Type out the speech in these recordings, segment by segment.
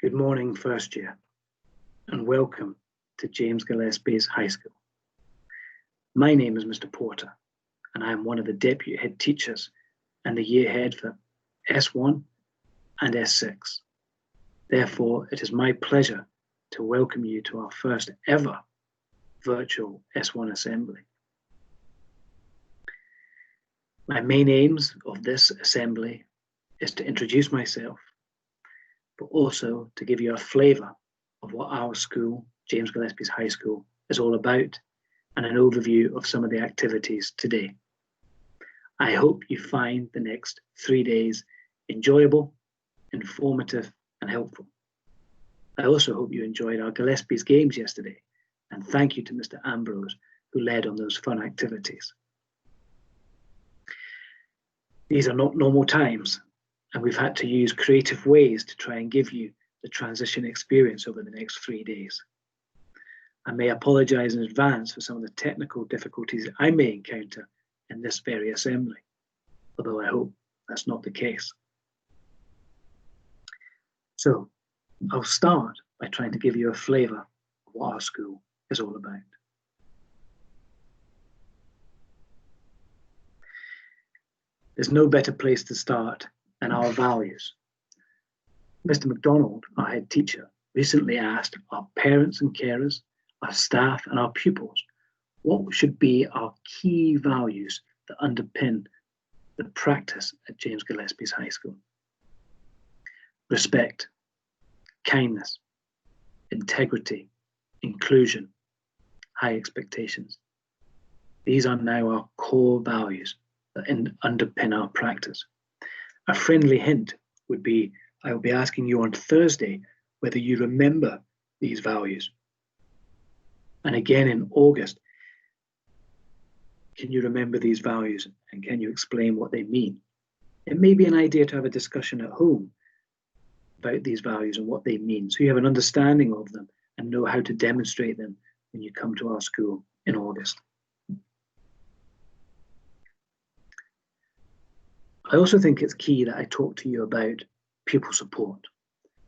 Good morning, first year, and welcome to James Gillespie's High School. My name is Mr. Porter, and I am one of the deputy head teachers and the year head for S1 and S6. Therefore, it is my pleasure to welcome you to our first ever virtual S1 assembly. My main aims of this assembly is to introduce myself, but also to give you a flavour of what our school, James Gillespie's High School, is all about, and an overview of some of the activities today. I hope you find the next 3 days enjoyable, informative, and helpful. I also hope you enjoyed our Gillespie's games yesterday, and thank you to Mr. Ambrose, who led on those fun activities. These are not normal times, and we've had to use creative ways to try and give you the transition experience over the next 3 days. I may apologise in advance for some of the technical difficulties I may encounter in this very assembly, although I hope that's not the case. So I'll start by trying to give you a flavour of what our school is all about. There's no better place to start than our values. Mr. MacDonald, our head teacher, recently asked our parents and carers, our staff and our pupils, what should be our key values that underpin the practice at James Gillespie's High School. Respect, kindness, integrity, inclusion, high expectations. These are now our core values that underpin our practice. A friendly hint would be, I will be asking you on Thursday whether you remember these values. And again in August, can you remember these values and can you explain what they mean? It may be an idea to have a discussion at home about these values and what they mean, so you have an understanding of them and know how to demonstrate them when you come to our school in August. I also think it's key that I talk to you about pupil support.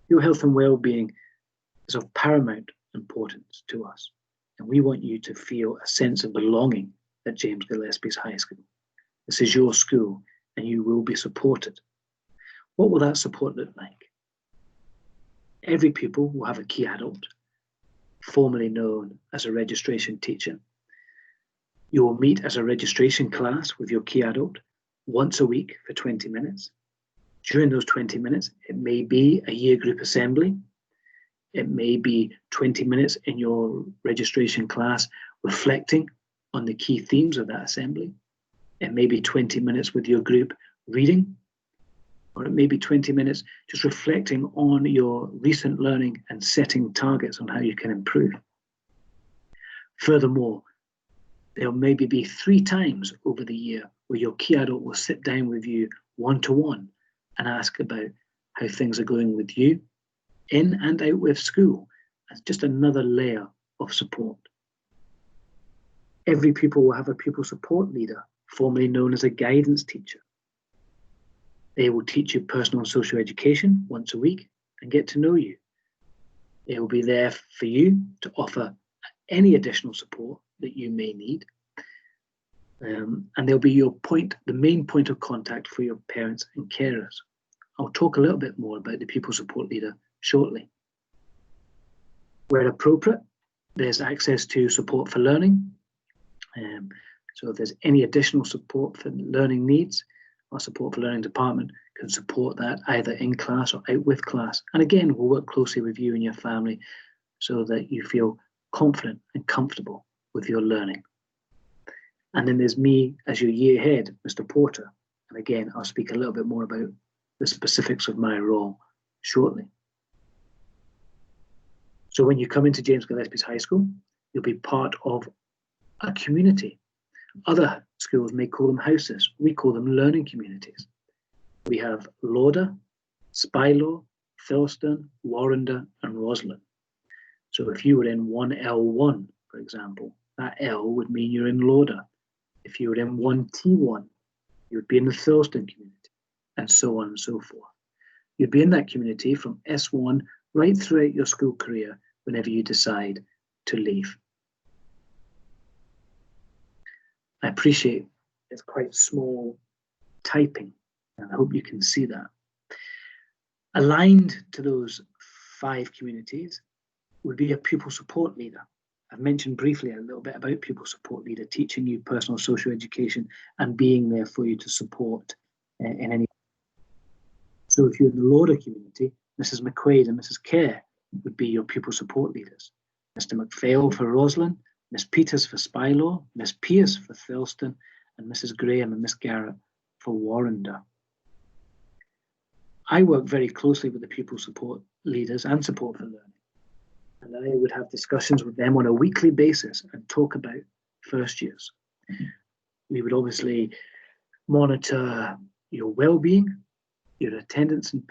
Your health and well-being is of paramount importance to us, and we want you to feel a sense of belonging at James Gillespie's High School. This is your school, and you will be supported. What will that support look like? Every pupil will have a key adult, formerly known as a registration teacher. You will meet as a registration class with your key adult once a week for 20 minutes. During those 20 minutes, it may be a year group assembly. It may be 20 minutes in your registration class reflecting on the key themes of that assembly. It may be 20 minutes with your group reading, or it may be 20 minutes just reflecting on your recent learning and setting targets on how you can improve. Furthermore, there may be 3 times over the year where your key adult will sit down with you one-to-one and ask about how things are going with you in and out with school as just another layer of support. Every pupil will have a pupil support leader, formerly known as a guidance teacher. They will teach you personal and social education once a week and get to know you. They will be there for you to offer any additional support that you may need. And they'll be the main point of contact for your parents and carers. I'll talk a little bit more about the pupil support leader shortly. Where appropriate, there's access to support for learning. So if there's any additional support for learning needs, our support for learning department can support that either in class or out with class. And again, we'll work closely with you and your family so that you feel confident and comfortable with your learning. And then there's me as your year head, Mr. Porter. And again, I'll speak a little bit more about the specifics of my role shortly. So when you come into James Gillespie's High School, you'll be part of a community. Other schools may call them houses. We call them learning communities. We have Lauder, Spylaw, Thurlestone, Warrender, and Roslin. So if you were in 1L1, for example, that L would mean you're in Lauder. If you were in 1T1, you would be in the Thurlestone community, and so on and so forth. You'd be in that community from S1 right throughout your school career whenever you decide to leave. I appreciate it's quite small typing, and I hope you can see that. Aligned to those 5 communities would be a pupil support leader. I've mentioned briefly a little bit about pupil support leader, teaching you personal social education and being there for you to support in any. So if you're in the Lauder community, Mrs. McQuaid and Mrs. Kerr would be your pupil support leaders. Mr. McPhail for Roslyn, Miss Peters for Spylaw, Miss Pierce for Thilston, and Mrs. Graham and Miss Garrett for Warrender. I work very closely with the pupil support leaders and support for learning, and I would have discussions with them on a weekly basis and talk about first years. We would obviously monitor your well-being, your attendance and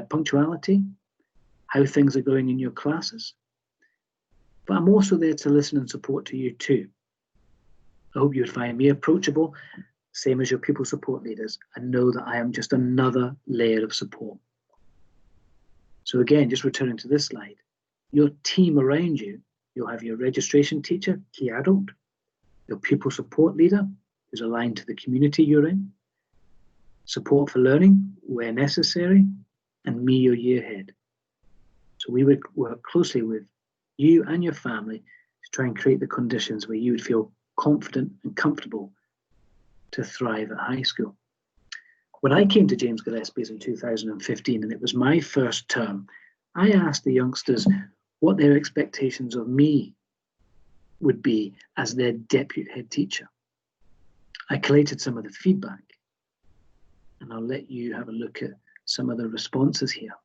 punctuality, how things are going in your classes. But I'm also there to listen and support to you too. I hope you would find me approachable, same as your pupil support leaders, and know that I am just another layer of support. So again, just returning to this slide, your team around you, you'll have your registration teacher, key adult, your pupil support leader, who's aligned to the community you're in, support for learning where necessary, and me, your year head. So we would work closely with you and your family to try and create the conditions where you would feel confident and comfortable to thrive at high school. When I came to James Gillespie's in 2015, and it was my first term, I asked the youngsters what their expectations of me would be as their deputy head teacher. I collated some of the feedback, and I'll let you have a look at some of the responses here.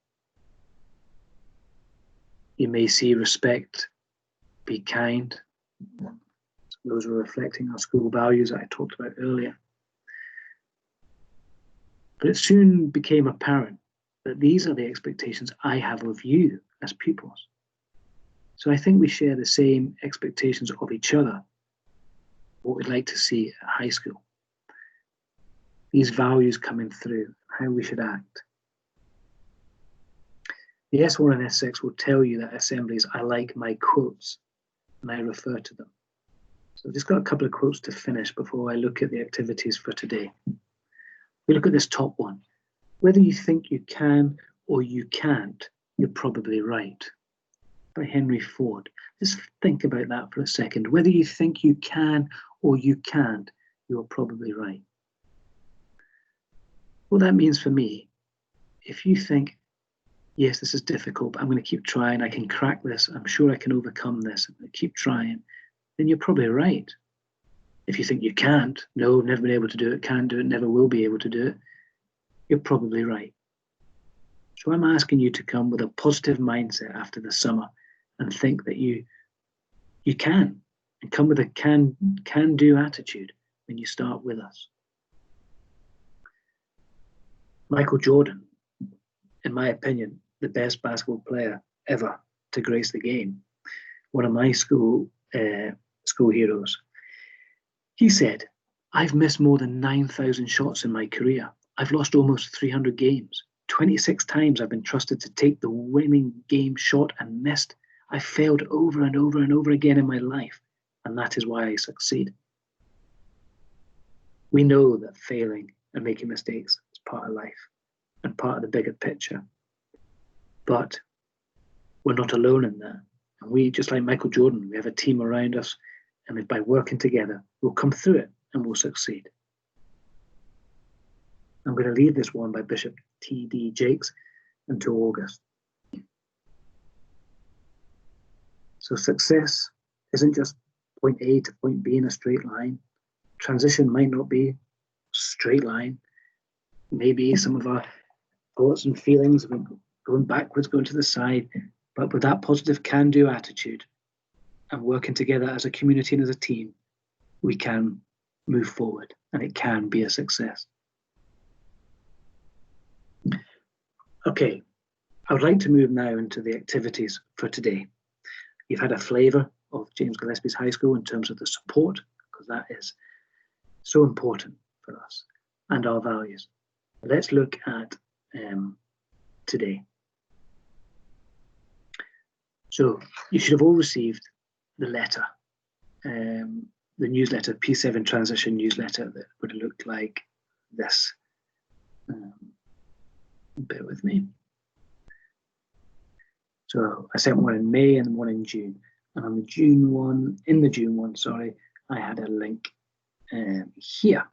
You may see respect, be kind. Those are reflecting our school values that I talked about earlier. But it soon became apparent that these are the expectations I have of you as pupils. So I think we share the same expectations of each other, what we'd like to see at high school. These values coming through, how we should act. The S1 and S6 will tell you that assemblies, I like my quotes, and I refer to them. So I've just got a couple of quotes to finish before I look at the activities for today. We look at this top one. Whether you think you can or you can't, you're probably right. By Henry Ford. Just think about that for a second. Whether you think you can or you can't, you're probably right. What that means for me, if you think, yes, this is difficult, but I'm going to keep trying, I can crack this, I'm sure I can overcome this, I'm going to keep trying, then you're probably right. If you think you can't, no, never been able to do it, can't do it, never will be able to do it, you're probably right. So I'm asking you to come with a positive mindset after the summer and think that you can, and come with a can-do attitude when you start with us. Michael Jordan, in my opinion, the best basketball player ever to grace the game, one of my school heroes. He said, I've missed more than 9,000 shots in my career. I've lost almost 300 games. 26 times I've been trusted to take the winning game shot and missed. I failed over and over and over again in my life, and that is why I succeed. We know that failing and making mistakes is part of life and part of the bigger picture. But we're not alone in that. And we, just like Michael Jordan, we have a team around us, and by working together, we'll come through it and we'll succeed. I'm going to leave this one by Bishop T.D. Jakes until August. So success isn't just point A to point B in a straight line. Transition might not be a straight line. Maybe some of our thoughts and feelings have been going backwards, going to the side, but with that positive can-do attitude and working together as a community and as a team, we can move forward and it can be a success. Okay, I would like to move now into the activities for today. You've had a flavour of James Gillespie's High School in terms of the support, because that is so important for us and our values. Let's look at today. So you should have all received the letter, the newsletter, P7 Transition newsletter, that would have looked like this. Bear with me. So I sent one in May and one in June. And on the June one, I had a link here.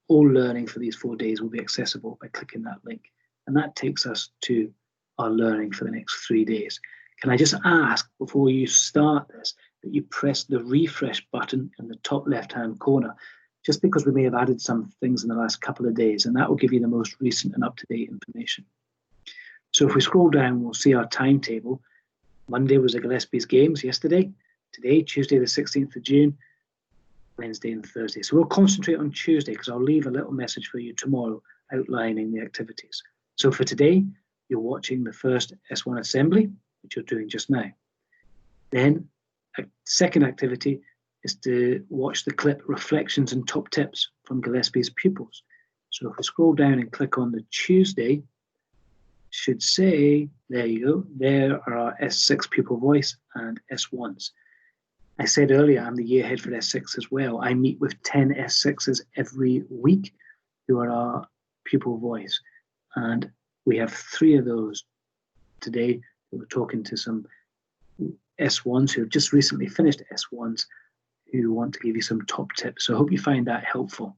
All learning for these 4 days will be accessible by clicking that link. And that takes us to our learning for the next 3 days. Can I just ask, before you start this, that you press the refresh button in the top left-hand corner, just because we may have added some things in the last couple of days, and that will give you the most recent and up-to-date information. So if we scroll down, we'll see our timetable. Monday was the Gillespie's Games yesterday. Today, Tuesday the 16th of June, Wednesday and Thursday. So we'll concentrate on Tuesday, because I'll leave a little message for you tomorrow outlining the activities. So for today, you're watching the first S1 assembly, which you're doing just now. Then a second activity is to watch the clip Reflections and Top Tips from Gillespie's Pupils. So if we scroll down and click on the Tuesday, should say, there you go, there are our S6 pupil voice and S1s. I said earlier, I'm the year head for S6 as well. I meet with 10 S6s every week who are our pupil voice. And we have 3 of those today. We're talking to some S1s who have just recently finished S1s who want to give you some top tips. So I hope you find that helpful.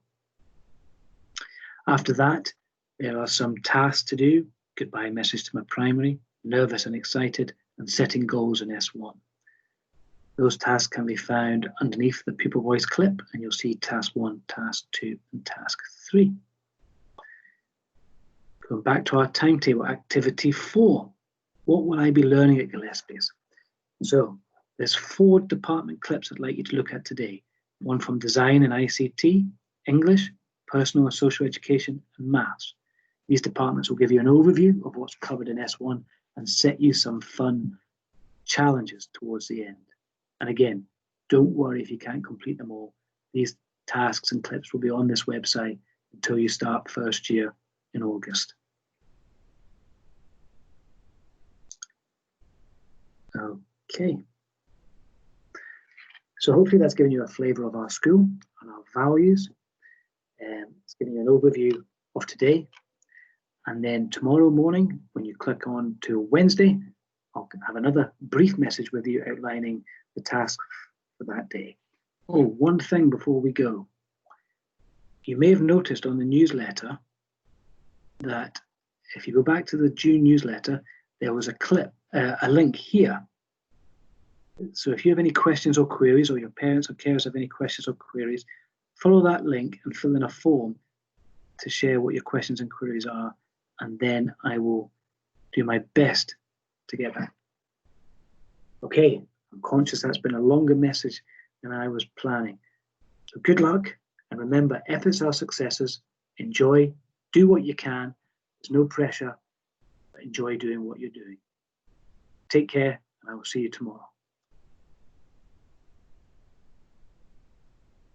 After that, there are some tasks to do. Goodbye message to my primary, nervous and excited, and setting goals in S1. Those tasks can be found underneath the pupil voice clip, and you'll see task 1, task 2, and task 3. Going back to our timetable, activity 4. What will I be learning at Gillespie's? So there's 4 department clips I'd like you to look at today. One from design and ICT, English, personal and social education, and maths. These departments will give you an overview of what's covered in S1 and set you some fun challenges towards the end. And again, don't worry if you can't complete them all. These tasks and clips will be on this website until you start first year in August. Okay. So hopefully that's given you a flavour of our school and our values. It's giving you an overview of today. And then tomorrow morning, when you click on to Wednesday, I'll have another brief message with you outlining the task for that day. Oh, one thing before we go. You may have noticed on the newsletter that if you go back to the June newsletter, there was a clip, a link here. So if you have any questions or queries, or your parents or carers have any questions or queries, follow that link and fill in a form to share what your questions and queries are, and then I will do my best to get back. Okay, I'm conscious that's been a longer message than I was planning. So good luck, and remember, efforts are successes. Enjoy, do what you can. There's no pressure, but enjoy doing what you're doing. Take care, and I will see you tomorrow.